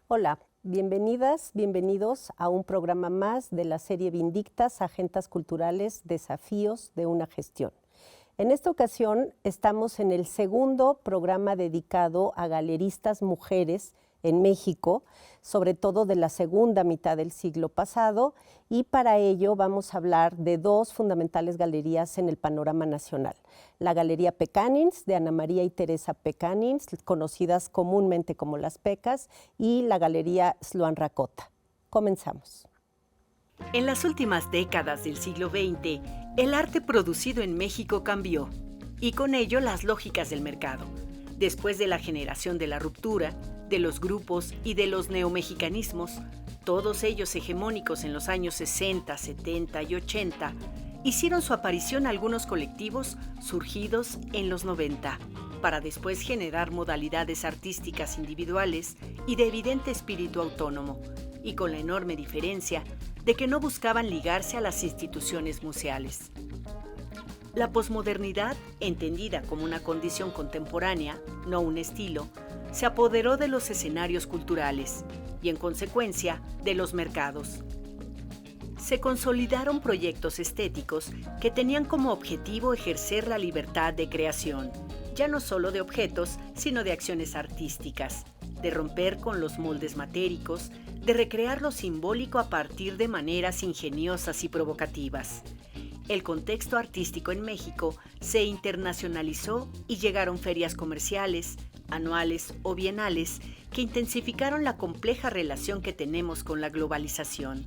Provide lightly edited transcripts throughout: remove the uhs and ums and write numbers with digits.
Hola, bienvenidas, bienvenidos a un programa más de la serie Vindictas, Agendas Culturales, Desafíos de una Gestión. En esta ocasión estamos en el segundo programa dedicado a galeristas mujeres en México, sobre todo de la segunda mitad del siglo pasado, y para ello vamos a hablar de dos fundamentales galerías en el panorama nacional. La Galería Pecanins, de Ana María y Teresa Pecanins, conocidas comúnmente como las Pecas, y la Galería Sloan Rakota. Comenzamos. En las últimas décadas del siglo XX, el arte producido en México cambió, y con ello las lógicas del mercado. Después de la generación de la ruptura, de los grupos y de los neomexicanismos, todos ellos hegemónicos en los años 60, 70 y 80, hicieron su aparición algunos colectivos surgidos en los 90, para después generar modalidades artísticas individuales y de evidente espíritu autónomo, y con la enorme diferencia de que no buscaban ligarse a las instituciones museales. La posmodernidad, entendida como una condición contemporánea, no un estilo, se apoderó de los escenarios culturales y, en consecuencia, de los mercados. Se consolidaron proyectos estéticos que tenían como objetivo ejercer la libertad de creación, ya no solo de objetos, sino de acciones artísticas, de romper con los moldes matéricos, de recrear lo simbólico a partir de maneras ingeniosas y provocativas. El contexto artístico en México se internacionalizó y llegaron ferias comerciales, anuales o bienales que intensificaron la compleja relación que tenemos con la globalización.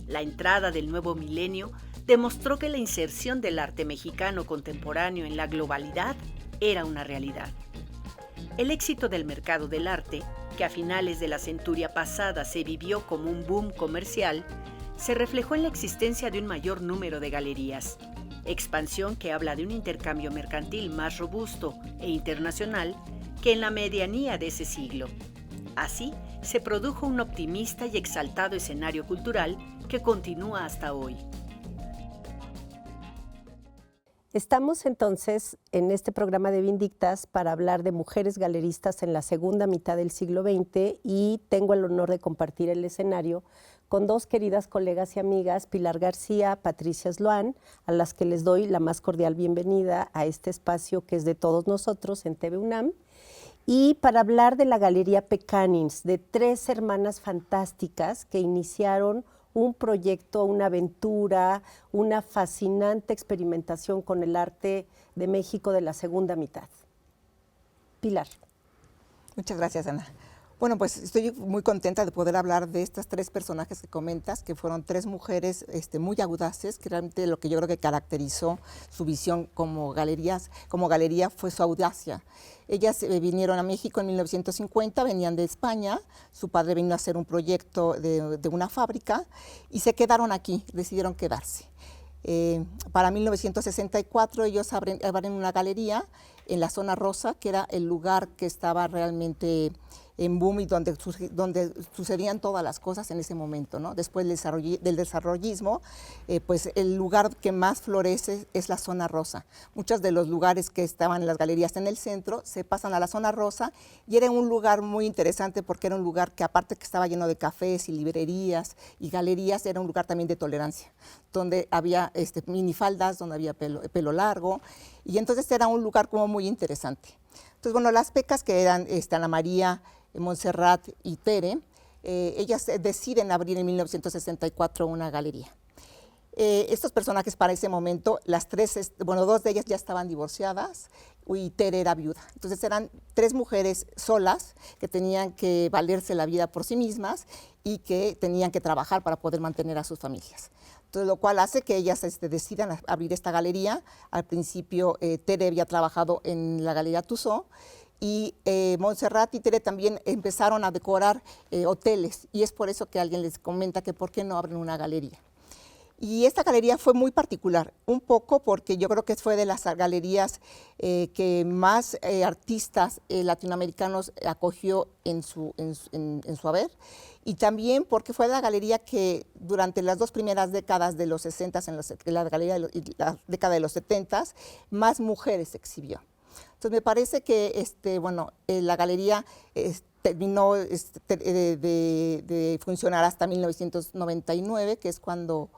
La entrada del nuevo milenio demostró que la inserción del arte mexicano contemporáneo en la globalidad era una realidad. El éxito del mercado del arte, que a finales de la centuria pasada se vivió como un boom comercial, se reflejó en la existencia de un mayor número de galerías, expansión que habla de un intercambio mercantil más robusto e internacional que en la medianía de ese siglo. Así, se produjo un optimista y exaltado escenario cultural que continúa hasta hoy. Estamos entonces en este programa de Vindictas para hablar de mujeres galeristas en la segunda mitad del siglo XX y tengo el honor de compartir el escenario con dos queridas colegas y amigas, Pilar García, Patricia Sloan, a las que les doy la más cordial bienvenida a este espacio que es de todos nosotros en TV UNAM, y para hablar de la Galería Pecanins, de tres hermanas fantásticas que iniciaron un proyecto, una aventura, una fascinante experimentación con el arte de México de la segunda mitad. Pilar. Muchas gracias, Ana. Bueno, pues estoy muy contenta de poder hablar de estas tres personajes que comentas, que fueron tres mujeres muy audaces, que realmente lo que yo creo que caracterizó su visión como galería fue su audacia. Ellas vinieron a México en 1950, venían de España, su padre vino a hacer un proyecto de una fábrica y se quedaron aquí, decidieron quedarse. Para 1964 ellos abren una galería en la zona rosa, que era el lugar que estaba realmente en boom y donde sucedían todas las cosas en ese momento, ¿no? Después del desarrollismo, pues el lugar que más florece es la zona rosa. Muchos de los lugares que estaban en las galerías en el centro se pasan a la zona rosa y era un lugar muy interesante porque era un lugar que, aparte que estaba lleno de cafés y librerías y galerías, era un lugar también de tolerancia, donde había minifaldas, donde había pelo largo, y entonces era un lugar como muy interesante. Entonces, bueno, las Pecas, que eran Ana María, Montserrat y Tere, ellas deciden abrir en 1964 una galería. Estos personajes para ese momento, dos de ellas ya estaban divorciadas y Tere era viuda. Entonces eran tres mujeres solas que tenían que valerse la vida por sí mismas y que tenían que trabajar para poder mantener a sus familias. Entonces, lo cual hace que ellas decidan abrir esta galería. Al principio, Tere había trabajado en la Galería Tussauds y Montserrat y Tere también empezaron a decorar hoteles, y es por eso que alguien les comenta que por qué no abren una galería. Y esta galería fue muy particular, un poco porque yo creo que fue de las galerías que más artistas latinoamericanos acogió en su haber, y también porque fue la galería que durante las dos primeras décadas de los 60, en la galería y la década de los 70, más mujeres exhibió. Entonces me parece que la galería terminó de funcionar hasta 1999, que es cuando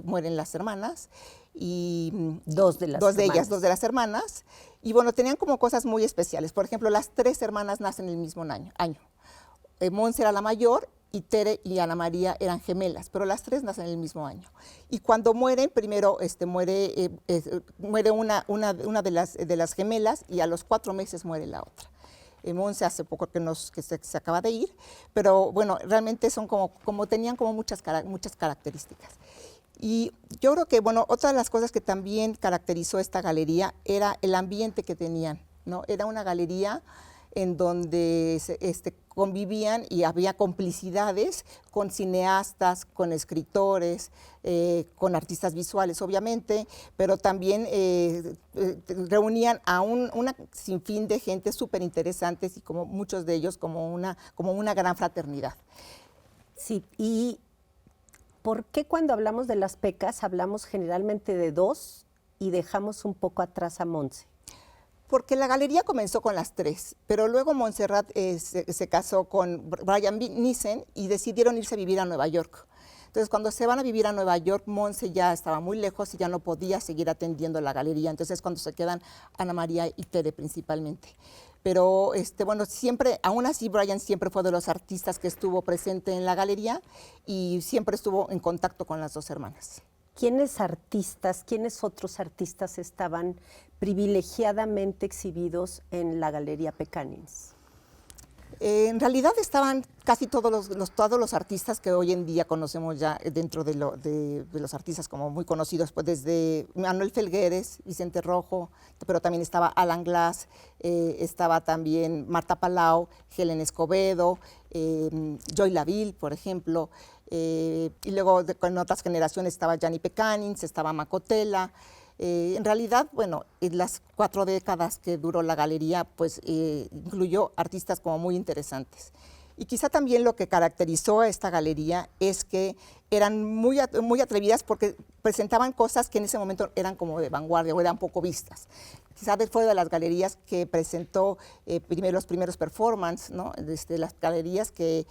mueren las hermanas. Y dos de las hermanas. Y bueno, tenían como cosas muy especiales. Por ejemplo, las 3 hermanas nacen el mismo año. Monse era la mayor y Tere y Ana María eran gemelas, pero las 3 nacen el mismo año. Y cuando mueren, primero muere una de las gemelas y a los 4 meses muere la otra. Monse hace poco que se acaba de ir, pero bueno, realmente son tenían como muchas características. Y yo creo que, bueno, otra de las cosas que también caracterizó esta galería era el ambiente que tenían, ¿no? Era una galería en donde convivían y había complicidades con cineastas, con escritores, con artistas visuales, obviamente, pero también reunían a una sinfín de gente súper interesantes y como muchos de ellos como una gran fraternidad. Sí, y ¿por qué cuando hablamos de las pecas hablamos generalmente de 2 y dejamos un poco atrás a Monse? Porque la galería comenzó con las 3, pero luego Montserrat se casó con Brian Nissen y decidieron irse a vivir a Nueva York. Entonces, cuando se van a vivir a Nueva York, Monse ya estaba muy lejos y ya no podía seguir atendiendo la galería. Entonces, cuando se quedan Ana María y Tere principalmente. Pero, bueno, siempre, aún así, Brian siempre fue de los artistas que estuvo presente en la galería y siempre estuvo en contacto con las 2 hermanas. ¿Quiénes otros artistas estaban privilegiadamente exhibidos en la Galería Pecanins? En realidad estaban casi todos los artistas que hoy en día conocemos ya dentro de los artistas como muy conocidos, pues desde Manuel Felgueres, Vicente Rojo, pero también estaba Alan Glass, estaba también Marta Palau, Helen Escobedo, Joy Laville, por ejemplo, y luego con otras generaciones estaba Gianni Pecanins, estaba Macotela. En realidad, bueno, en las 4 décadas que duró la galería, pues incluyó artistas como muy interesantes. Y quizá también lo que caracterizó a esta galería es que eran muy atrevidas porque presentaban cosas que en ese momento eran como de vanguardia o eran poco vistas. Quizá fue de las galerías que presentó los primeros performances, ¿no? Las galerías que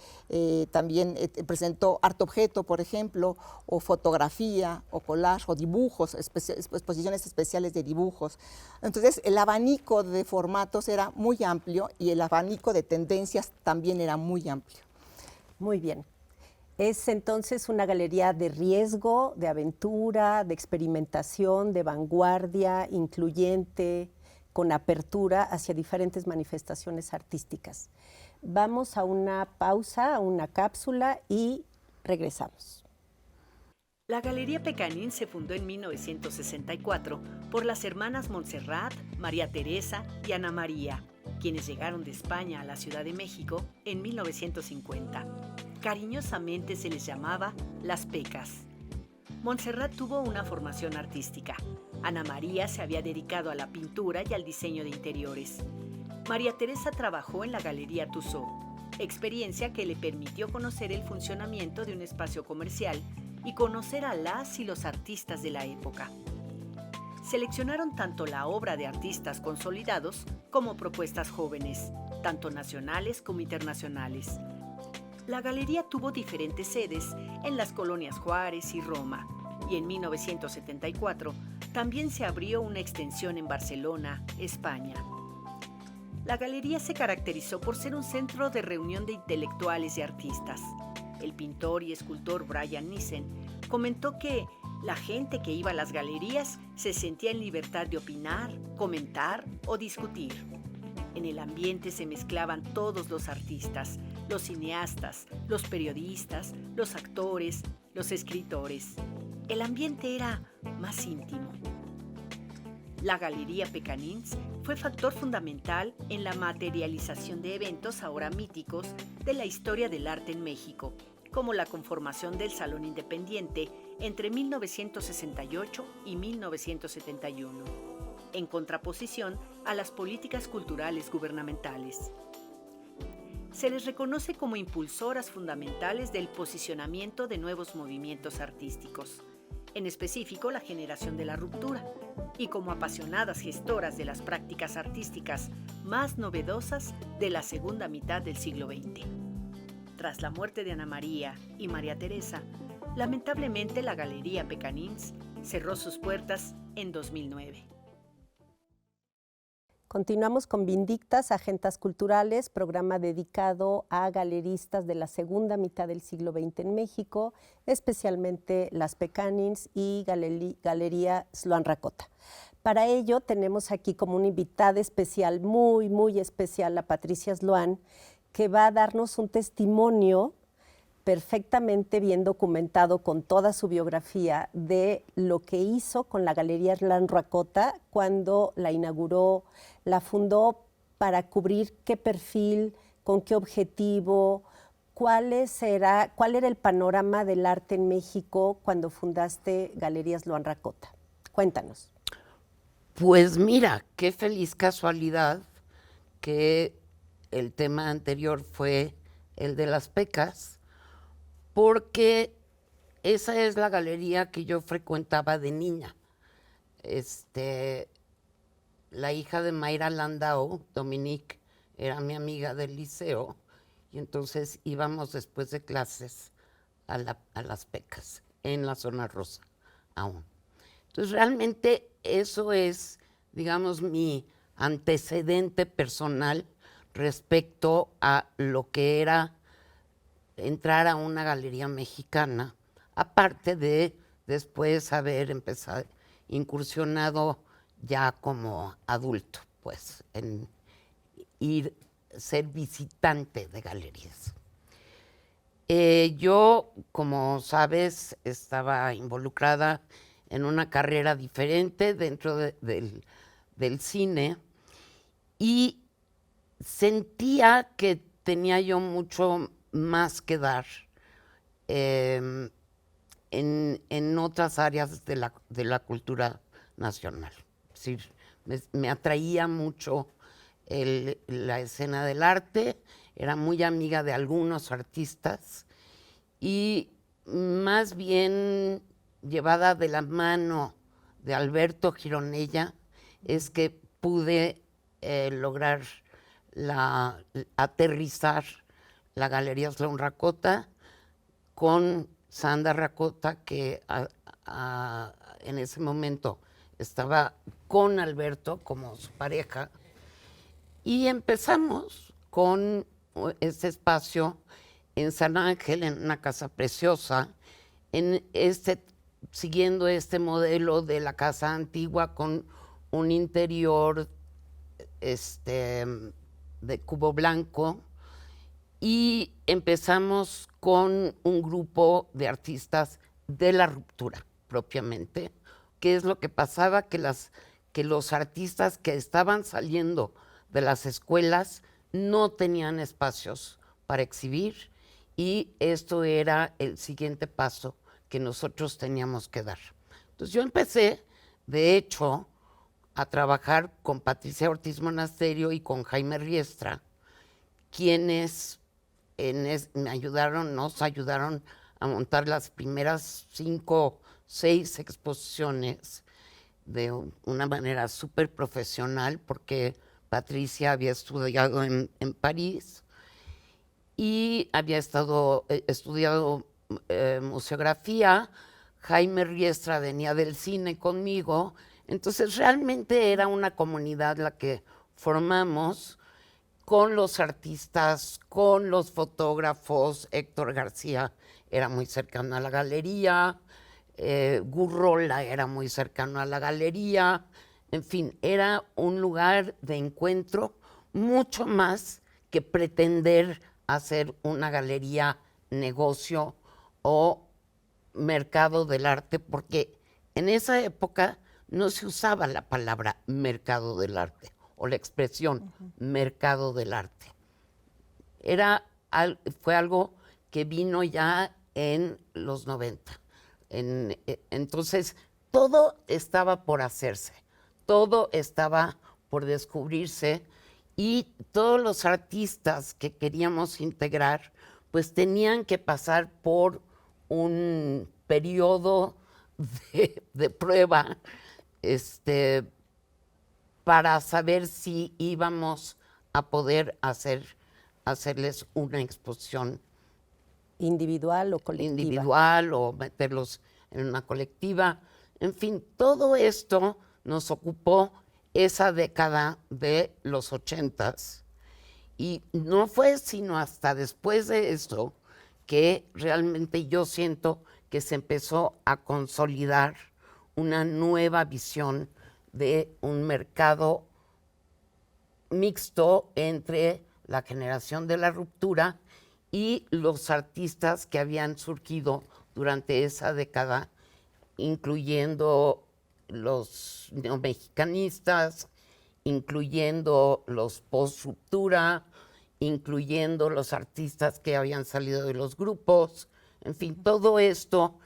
también presentó arte objeto, por ejemplo, o fotografía, o collage, o dibujos, exposiciones especiales de dibujos. Entonces, el abanico de formatos era muy amplio y el abanico de tendencias también era muy amplio. Muy bien. Es entonces una galería de riesgo, de aventura, de experimentación, de vanguardia, incluyente, con apertura hacia diferentes manifestaciones artísticas. Vamos a una pausa, a una cápsula y regresamos. La Galería Pecanins se fundó en 1964 por las hermanas Montserrat, María Teresa y Ana María, quienes llegaron de España a la Ciudad de México en 1950. Cariñosamente se les llamaba las Pecas. Montserrat tuvo una formación artística. Ana María se había dedicado a la pintura y al diseño de interiores. María Teresa trabajó en la Galería Tussaud, experiencia que le permitió conocer el funcionamiento de un espacio comercial y conocer a las y los artistas de la época. Seleccionaron tanto la obra de artistas consolidados como propuestas jóvenes, tanto nacionales como internacionales. La galería tuvo diferentes sedes en las colonias Juárez y Roma, y en 1974 también se abrió una extensión en Barcelona, España. La galería se caracterizó por ser un centro de reunión de intelectuales y artistas. El pintor y escultor Brian Nissen comentó que la gente que iba a las galerías se sentía en libertad de opinar, comentar o discutir. En el ambiente se mezclaban todos los artistas, los cineastas, los periodistas, los actores, los escritores. El ambiente era más íntimo. La Galería Pecanins fue factor fundamental en la materialización de eventos ahora míticos de la historia del arte en México, como la conformación del Salón Independiente entre 1968 y 1971, en contraposición a las políticas culturales gubernamentales. Se les reconoce como impulsoras fundamentales del posicionamiento de nuevos movimientos artísticos. en específico la generación de la ruptura, y como apasionadas gestoras de las prácticas artísticas más novedosas de la segunda mitad del siglo XX. Tras la muerte de Ana María y María Teresa, lamentablemente la Galería Pecanins cerró sus puertas en 2009. Continuamos con Vindictas, Agendas Culturales, programa dedicado a galeristas de la segunda mitad del siglo XX en México, especialmente las Pecanins y Galería Sloan Rakota. Para ello tenemos aquí como una invitada especial, muy, muy especial, a Patricia Sloan, que va a darnos un testimonio perfectamente bien documentado con toda su biografía de lo que hizo con la Galería Sloan Rakota cuando la inauguró, la fundó para cubrir qué perfil, con qué objetivo, cuál era el panorama del arte en México cuando fundaste Galería Sloan Rakota. Cuéntanos. Pues mira, qué feliz casualidad que el tema anterior fue el de las pecas, porque esa es la galería que yo frecuentaba de niña. La hija de Mayra Landau, Dominique, era mi amiga del liceo, y entonces íbamos después de clases a las pecas, en la zona rosa aún. Entonces realmente eso es, digamos, mi antecedente personal respecto a lo que era entrar a una galería mexicana, aparte de después haber empezado, incursionado ya como adulto, pues, en ser visitante de galerías. Yo, como sabes, estaba involucrada en una carrera diferente dentro del cine y sentía que tenía yo mucho más que dar en otras áreas de la cultura nacional. Es decir, me atraía mucho la escena del arte, era muy amiga de algunos artistas y más bien llevada de la mano de Alberto Gironella es que pude lograr aterrizar la Galería Sloan Rakota con Sandra Rakota, que en ese momento estaba con Alberto como su pareja, y empezamos con este espacio en San Ángel, en una casa preciosa, siguiendo este modelo de la casa antigua con un interior de cubo blanco, y empezamos con un grupo de artistas de la ruptura propiamente. ¿Qué es lo que pasaba? Que los artistas que estaban saliendo de las escuelas no tenían espacios para exhibir, y esto era el siguiente paso que nosotros teníamos que dar. Entonces yo empecé, de hecho, a trabajar con Patricia Ortiz Monasterio y con Jaime Riestra, quienes nos ayudaron a montar las primeras 5, 6 exposiciones de una manera súper profesional, porque Patricia había estudiado en París y había estudiado museografía. Jaime Riestra venía del cine conmigo, entonces realmente era una comunidad la que formamos con los artistas, con los fotógrafos. Héctor García era muy cercano a la galería, Gurrola era muy cercano a la galería, en fin, era un lugar de encuentro mucho más que pretender hacer una galería negocio o mercado del arte, porque en esa época no se usaba la palabra mercado del arte o la expresión mercado del arte. Fue algo que vino ya en los 90. Entonces, todo estaba por hacerse, todo estaba por descubrirse, y todos los artistas que queríamos integrar, pues tenían que pasar por un periodo de prueba para saber si íbamos a poder hacerles una exposición Individual o colectiva. individual o meterlos en una colectiva. En fin, todo esto nos ocupó esa década de los 80s. Y no fue sino hasta después de esto que realmente yo siento que se empezó a consolidar una nueva visión de un mercado mixto entre la generación de la ruptura y los artistas que habían surgido durante esa década, incluyendo los neomexicanistas, incluyendo los post-ruptura, incluyendo los artistas que habían salido de los grupos. En fin, todo esto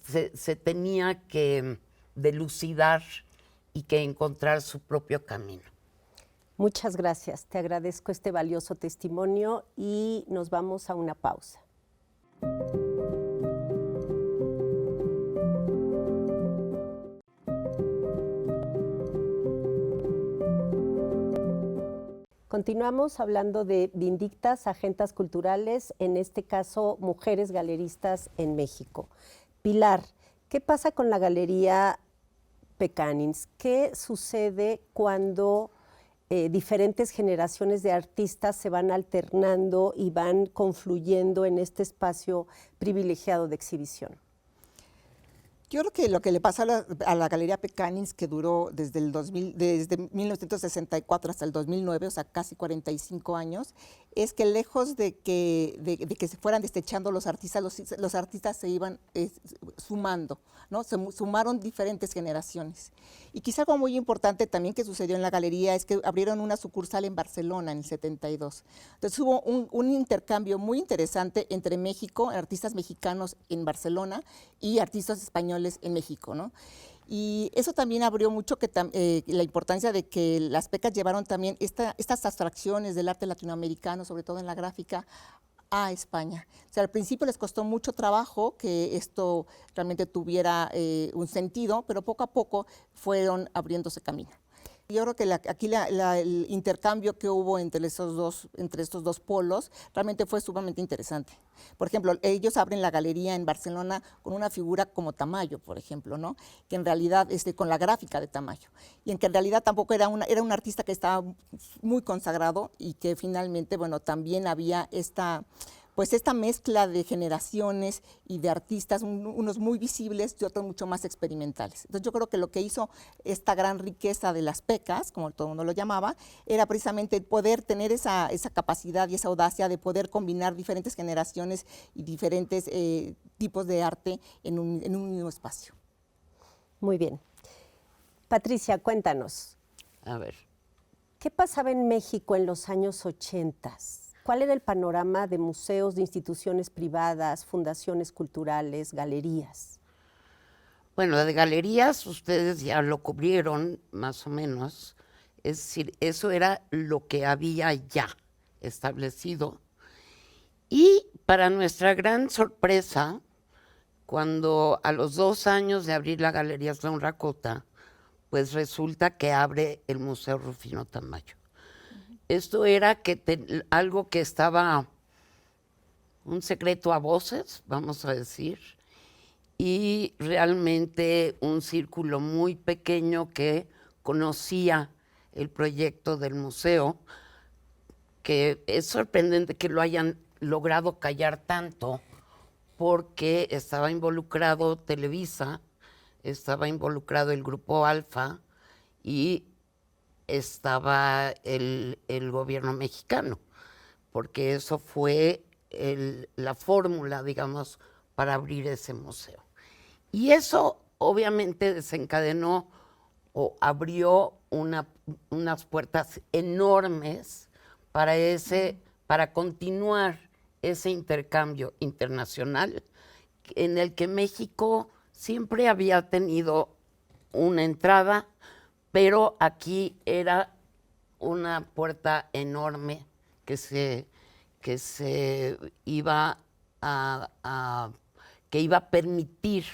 se tenía que delucidar y que encontrar su propio camino. Muchas gracias. Te agradezco este valioso testimonio y nos vamos a una pausa. Continuamos hablando de Vindictas, agendas culturales, en este caso, mujeres galeristas en México. Pilar, ¿qué pasa con la Galería Pecanins? ¿Qué sucede cuando diferentes generaciones de artistas se van alternando y van confluyendo en este espacio privilegiado de exhibición? Yo creo que lo que le pasa a la Galería Pecanins, que duró desde 1964 hasta el 2009, o sea, casi 45 años, es que lejos de que se fueran destechando los artistas se iban sumando, ¿no? Se sumaron diferentes generaciones. Y quizá algo muy importante también que sucedió en la galería es que abrieron una sucursal en Barcelona en el 72. Entonces hubo un intercambio muy interesante entre México, artistas mexicanos en Barcelona y artistas españoles en México, ¿no? Y eso también abrió mucho la importancia de que las PECAS llevaron también estas abstracciones del arte latinoamericano, sobre todo en la gráfica, a España. O sea, al principio les costó mucho trabajo que esto realmente tuviera un sentido, pero poco a poco fueron abriéndose camino. Yo creo que el intercambio que hubo entre estos dos polos realmente fue sumamente interesante. Por ejemplo, ellos abren la galería en Barcelona con una figura como Tamayo, por ejemplo, ¿no? Que en realidad, con la gráfica de Tamayo, y en que en realidad tampoco era un artista que estaba muy consagrado y que finalmente, bueno, también había esta mezcla de generaciones y de artistas, unos muy visibles y otros mucho más experimentales. Entonces yo creo que lo que hizo esta gran riqueza de las PECAS, como todo el mundo lo llamaba, era precisamente poder tener esa capacidad y esa audacia de poder combinar diferentes generaciones y diferentes tipos de arte en un mismo espacio. Muy bien. Patricia, cuéntanos. A ver. ¿Qué pasaba en México en los años 80? ¿Cuál era el panorama de museos, de instituciones privadas, fundaciones culturales, galerías? Bueno, de galerías ustedes ya lo cubrieron más o menos. Es decir, eso era lo que había ya establecido. Y para nuestra gran sorpresa, cuando a los 2 años de abrir la Galería Sloan Rakota, pues resulta que abre el Museo Rufino Tamayo. Esto era algo que estaba un secreto a voces, vamos a decir, y realmente un círculo muy pequeño que conocía el proyecto del museo, que es sorprendente que lo hayan logrado callar tanto, porque estaba involucrado Televisa, estaba involucrado el Grupo Alfa y estaba el gobierno mexicano, porque eso fue la fórmula, digamos, para abrir ese museo. Y eso obviamente desencadenó o abrió unas puertas enormes para continuar ese intercambio internacional en el que México siempre había tenido una entrada, pero aquí era una puerta enorme que se iba a permitir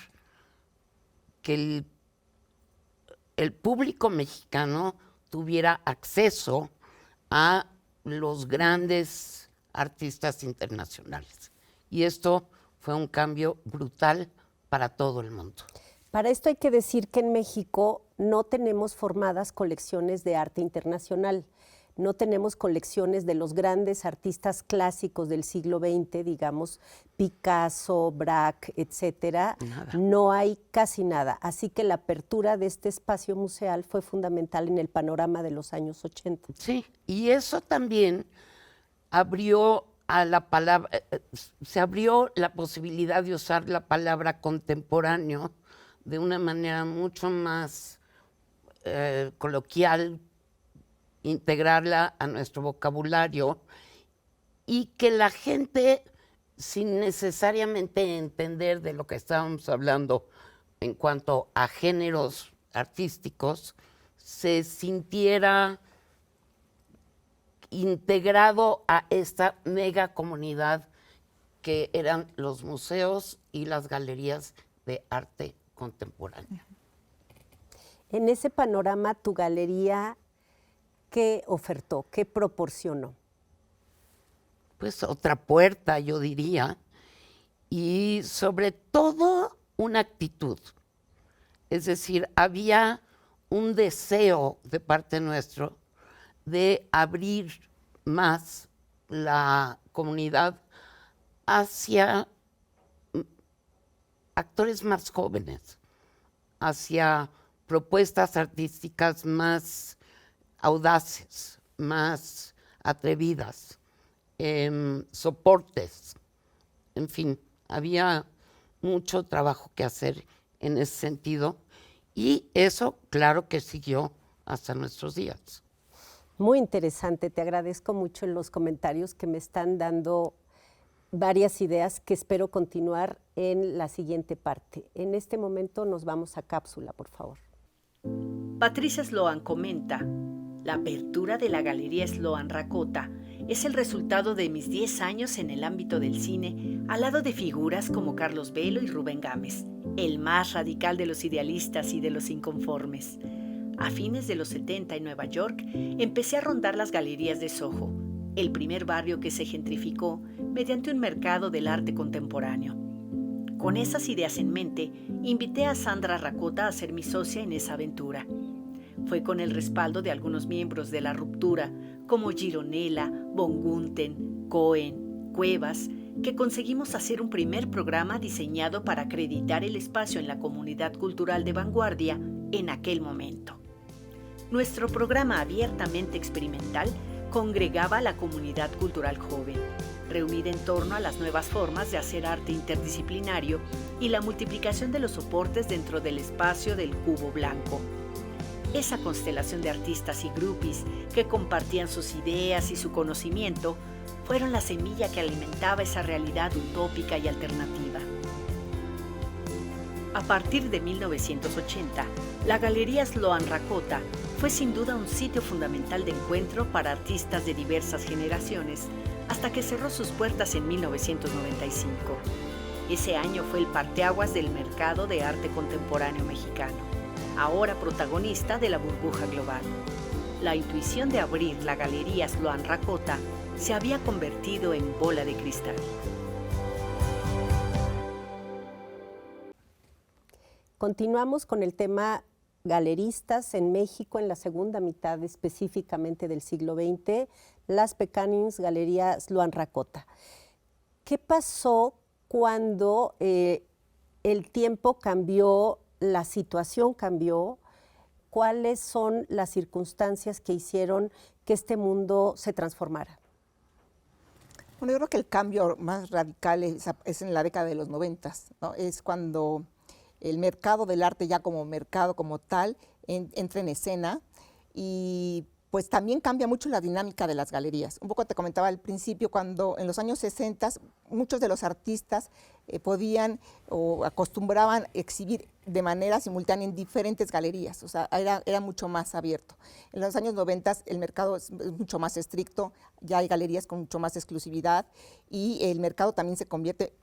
que el público mexicano tuviera acceso a los grandes artistas internacionales. Y esto fue un cambio brutal para todo el mundo. Para esto hay que decir que en México no tenemos formadas colecciones de arte internacional. No tenemos colecciones de los grandes artistas clásicos del siglo XX, digamos, Picasso, Braque, etcétera. Nada. No hay casi nada. Así que la apertura de este espacio museal fue fundamental en el panorama de los años 80. Sí, y eso también abrió a la palabra, se abrió la posibilidad de usar la palabra contemporáneo de una manera mucho más coloquial, integrarla a nuestro vocabulario y que la gente, sin necesariamente entender de lo que estábamos hablando en cuanto a géneros artísticos, se sintiera integrado a esta mega comunidad que eran los museos y las galerías de arte contemporáneo. En ese panorama, tu galería, ¿qué ofertó? ¿Qué proporcionó? Pues otra puerta, yo diría, y sobre todo una actitud. Es decir, había un deseo de parte nuestro de abrir más la comunidad hacia actores más jóvenes, hacia propuestas artísticas más audaces, más atrevidas, soportes. En fin, había mucho trabajo que hacer en ese sentido y eso, claro que siguió hasta nuestros días. Muy interesante, te agradezco mucho en los comentarios que me están dando varias ideas que espero continuar en la siguiente parte. En este momento nos vamos a cápsula, por favor. Patricia Sloan comenta: la apertura de la Galería Sloan Rakota es el resultado de mis 10 años en el ámbito del cine, al lado de figuras como Carlos Velo y Rubén Gámez, el más radical de los idealistas y de los inconformes. A fines de los 70 en Nueva York, empecé a rondar las galerías de Soho, el primer barrio que se gentrificó mediante un mercado del arte contemporáneo. Con esas ideas en mente, invité a Sandra Rakota a ser mi socia en esa aventura. Fue con el respaldo de algunos miembros de La Ruptura, como Gironella, von Gunthen, Cohen, Cuevas, que conseguimos hacer un primer programa diseñado para acreditar el espacio en la comunidad cultural de vanguardia en aquel momento. Nuestro programa abiertamente experimental congregaba a la comunidad cultural joven, reunida en torno a las nuevas formas de hacer arte interdisciplinario y la multiplicación de los soportes dentro del espacio del cubo blanco. Esa constelación de artistas y groupies que compartían sus ideas y su conocimiento fueron la semilla que alimentaba esa realidad utópica y alternativa. A partir de 1980, la Galería Sloan Rakota fue sin duda un sitio fundamental de encuentro para artistas de diversas generaciones, hasta que cerró sus puertas en 1995. Ese año fue el parteaguas del mercado de arte contemporáneo mexicano, ahora protagonista de la burbuja global. La intuición de abrir la Galería Sloan Rakota se había convertido en bola de cristal. Continuamos con el tema galeristas en México en la segunda mitad específicamente del siglo XX, Las Pecanins, Galería Sloan Rakota. ¿Qué pasó cuando el tiempo cambió, la situación cambió? ¿Cuáles son las circunstancias que hicieron que este mundo se transformara? Bueno, yo creo que el cambio más radical es en la década de los 90, ¿no? Es cuando el mercado del arte ya como mercado como tal entra en escena y pues también cambia mucho la dinámica de las galerías. Un poco te comentaba al principio, cuando en los años 60 muchos de los artistas podían o acostumbraban exhibir de manera simultánea en diferentes galerías, o sea, era mucho más abierto. En los años 90 el mercado es mucho más estricto, ya hay galerías con mucho más exclusividad y el mercado también se convierte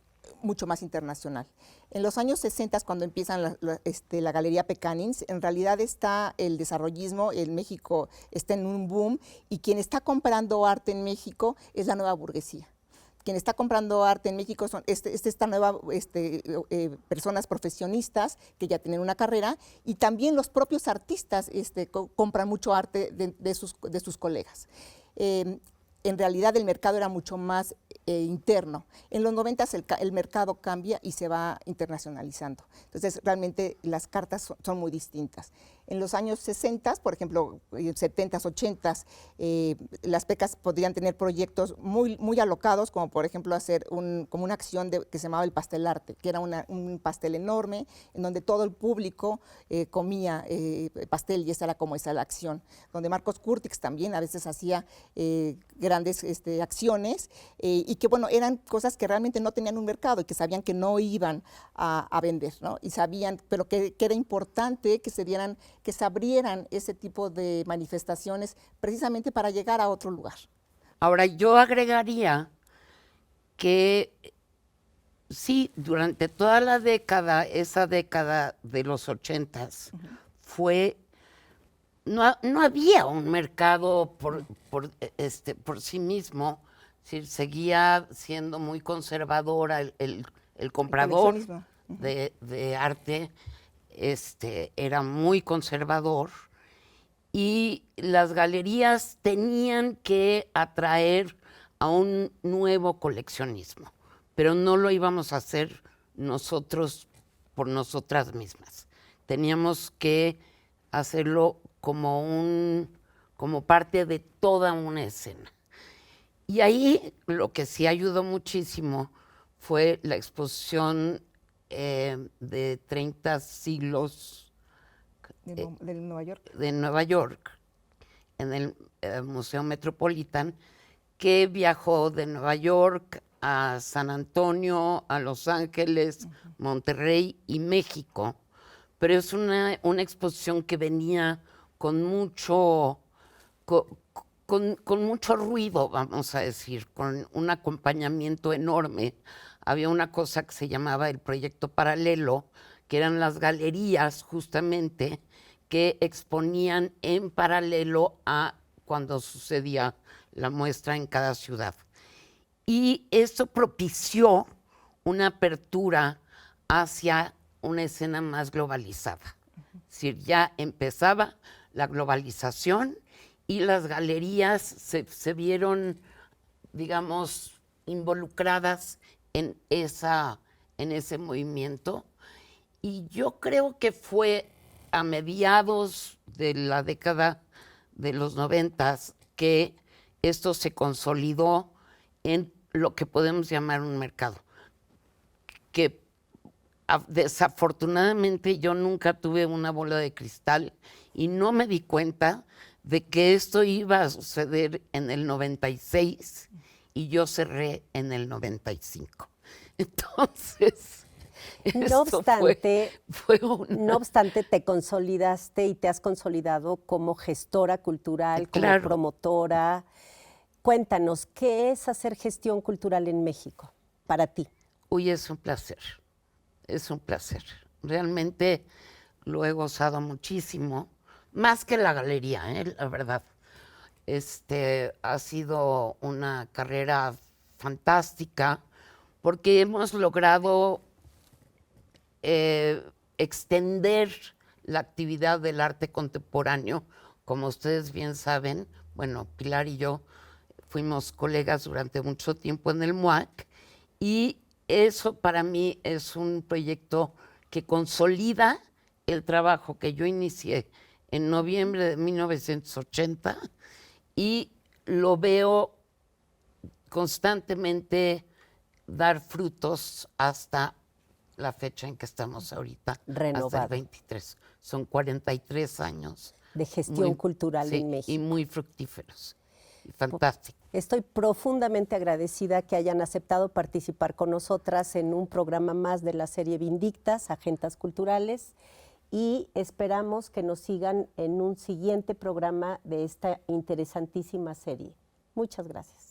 mucho más internacional. En los años 60, cuando empiezan la Galería Pecanins, en realidad está el desarrollismo, en México está en un boom, y quien está comprando arte en México es la nueva burguesía. Quien está comprando arte en México son esta nueva personas profesionistas que ya tienen una carrera, y también los propios artistas compran mucho arte de sus colegas. En realidad el mercado era mucho más interno. En los 90 el mercado cambia y se va internacionalizando. Entonces realmente las cartas son muy distintas. En los años 60, por ejemplo, 70s, 80s, las becas podrían tener proyectos muy alocados, como por ejemplo hacer como una acción que se llamaba el pastelarte, que era un pastel enorme en donde todo el público comía pastel, y esa era como esa la acción. Donde Marcos Curtix también a veces hacía grandes acciones y que bueno, eran cosas que realmente no tenían un mercado y que sabían que no iban a vender, ¿no? Y sabían, pero que era importante que se abrieran ese tipo de manifestaciones precisamente para llegar a otro lugar. Ahora, yo agregaría que sí, durante toda la década, esa década de los 80s, no había un mercado por sí mismo, es decir, seguía siendo muy conservadora el comprador de arte, era muy conservador, y las galerías tenían que atraer a un nuevo coleccionismo, pero no lo íbamos a hacer nosotros por nosotras mismas. Teníamos que hacerlo como parte de toda una escena. Y ahí lo que sí ayudó muchísimo fue la exposición de 30 siglos de Nueva York. De Nueva York, en el Museo Metropolitan, que viajó de Nueva York a San Antonio, a Los Ángeles, Monterrey y México. Pero es una exposición que venía con mucho ruido, vamos a decir, con un acompañamiento enorme. Había una cosa que se llamaba el Proyecto Paralelo, que eran las galerías justamente que exponían en paralelo a cuando sucedía la muestra en cada ciudad. Y eso propició una apertura hacia una escena más globalizada. Es decir, ya empezaba la globalización y las galerías se vieron, digamos, involucradas en ese movimiento. Y yo creo que fue a mediados de la década de los 90 que esto se consolidó en lo que podemos llamar un mercado, que desafortunadamente yo nunca tuve una bola de cristal y no me di cuenta de que esto iba a suceder en el 96 y yo cerré en el 95. Entonces, no obstante, te consolidaste y te has consolidado como gestora cultural, como promotora. Cuéntanos, ¿qué es hacer gestión cultural en México para ti? Uy, es un placer. Es un placer. Realmente lo he gozado muchísimo, más que la galería, la verdad. Ha sido una carrera fantástica porque hemos logrado extender la actividad del arte contemporáneo. Como ustedes bien saben, bueno, Pilar y yo fuimos colegas durante mucho tiempo en el MUAC y eso para mí es un proyecto que consolida el trabajo que yo inicié en noviembre de 1980 y lo veo constantemente dar frutos hasta la fecha en que estamos ahorita, renovado. Hasta el 23. Son 43 años. De gestión cultural en México. Y muy fructíferos. Fantástico. Estoy profundamente agradecida que hayan aceptado participar con nosotras en un programa más de la serie Vindictas, Agendas Culturales, y esperamos que nos sigan en un siguiente programa de esta interesantísima serie. Muchas gracias.